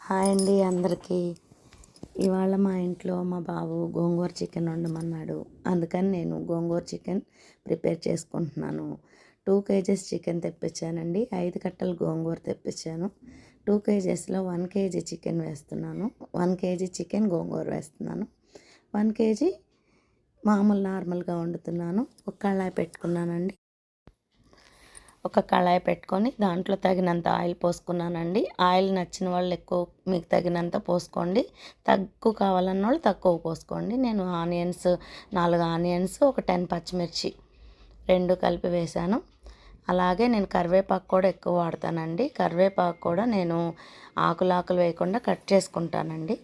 Hi అండి అందరికీ. ఇవాళ మా ఇంట్లో మా బాబు గోంగూర చికెన్ వండమన్నాడు. అందుకని నేను గోంగూర చికెన్ ప్రిపేర్ చేసుకుంటున్నాను. 2 kgs చికెన్ తెప్పించానండి. 5 కట్టలు గోంగూర తెప్పించాను. 2 kgsలో 1 kg చికెన్ వేస్తున్నాను. 1 kg చికెన్ గోంగూర వేస్తున్నాను. 1 kg మామూలు నార్మల్గా వండుతున్నాను. ఒక కళాయి పెట్టుకున్నానండి. ఒక కళాయి పెట్టుకొని దాంట్లో తగినంత ఆయిల్ పోసుకున్నానండి. ఆయిల్ నచ్చిన వాళ్ళు ఎక్కువ, మీకు తగినంత పోసుకోండి. తక్కువ కావాలన్న వాళ్ళు తక్కువ పోసుకోండి. నేను 4 ఆనియన్స్, ఒక 10 పచ్చిమిర్చి 2 కలిపి వేశాను. అలాగే నేను కరివేపాకు కూడా ఎక్కువ వాడతానండి. కరివేపాకు కూడా నేను ఆకులు వేయకుండా కట్ చేసుకుంటానండి.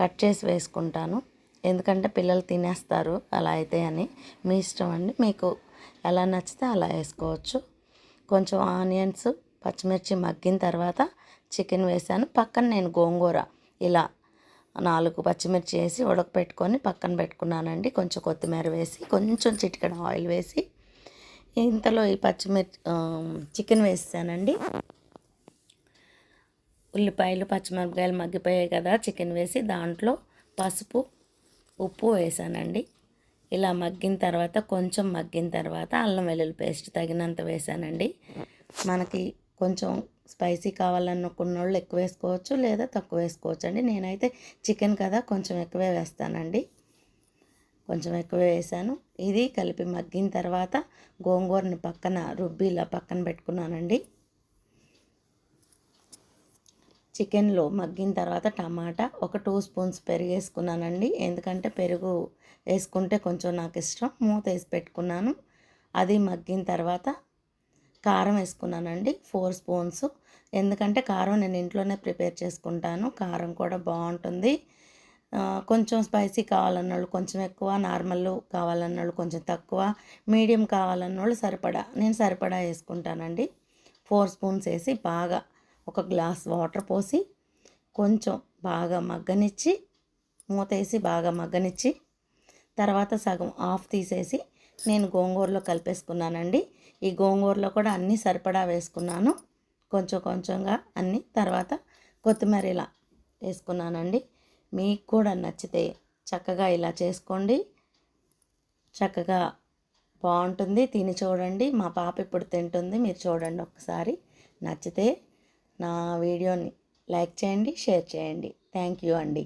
కట్ చేసి వేసుకుంటాను. ఎందుకంటే పిల్లలు తినేస్తారు అలా అయితే అని. మీ ఇష్టం అండి, మీకు ఎలా నచ్చితే అలా వేసుకోవచ్చు. కొంచెం ఆనియన్స్, పచ్చిమిర్చి మగ్గిన తర్వాత చికెన్ వేసాను. పక్కన నేను గోంగూర ఇలా 4 పచ్చిమిర్చి వేసి ఉడకపెట్టుకొని పక్కన పెట్టుకున్నానండి. కొంచెం కొత్తిమీర వేసి, కొంచెం చిటికెడు ఆయిల్ వేసి, ఇంతలో ఈ చికెన్ వేసానండి. ఉల్లిపాయలు, పచ్చిమిరపకాయలు మగ్గిపోయాయి కదా, చికెన్ వేసి దాంట్లో పసుపు, ఉప్పు వేసానండి. ఇలా మగ్గిన తర్వాత, కొంచెం మగ్గిన తర్వాత అల్లం వెల్లుల్లి పేస్ట్ తగినంత వేసానండి. మనకి కొంచెం స్పైసీ కావాలనుకున్న వాళ్ళు ఎక్కువ వేసుకోవచ్చు, లేదా తక్కువ వేసుకోవచ్చు అండి. నేనైతే చికెన్ కదా కొంచెం ఎక్కువే వేస్తానండి. కొంచెం ఎక్కువ వేసాను. ఇది కలిపి మగ్గిన తర్వాత గోంగూరని పక్కన రుబ్బి ఇలా పక్కన పెట్టుకున్నానండి. చికెన్లో మగ్గిన తర్వాత టమాటా, ఒక 2 స్పూన్స్ పెరుగు వేసుకున్నానండి. ఎందుకంటే పెరుగు వేసుకుంటే కొంచెం నాకు ఇష్టం. మూత వేసి పెట్టుకున్నాను. అది మగ్గిన తర్వాత కారం వేసుకున్నానండి, 4 స్పూన్స్. ఎందుకంటే కారం నేను ఇంట్లోనే ప్రిపేర్ చేసుకుంటాను. కారం కూడా బాగుంటుంది. కొంచెం స్పైసీ కావాలన్నోళ్ళు కొంచెం ఎక్కువ, నార్మల్ కావాలన్నోళ్ళు కొంచెం తక్కువ, మీడియం కావాలన్నోళ్ళు సరిపడా, నేను సరిపడా వేసుకుంటానండి. 4 స్పూన్స్ వేసి బాగా ఒక గ్లాస్ వాటర్ పోసి కొంచెం బాగా మగ్గనిచ్చి, మూత వేసి బాగా మగ్గనిచ్చి, తర్వాత సగం ఆఫ్ తీసేసి నేను గోంగూరలో కలిపేసుకున్నానండి. ఈ గోంగూరలో కూడా అన్నీ సరిపడా వేసుకున్నాను, కొంచెం కొంచెంగా అన్నీ. తర్వాత కొత్తిమీర ఇలా వేసుకున్నానండి. మీకు కూడా నచ్చితే చక్కగా ఇలా చేసుకోండి. చక్కగా బాగుంటుంది. తిని చూడండి. మా పాప ఇప్పుడు తింటుంది, మీరు చూడండి ఒకసారి. నచ్చితే నా వీడియోని లైక్ చేయండి, షేర్ చేయండి. థ్యాంక్ యూ అండి.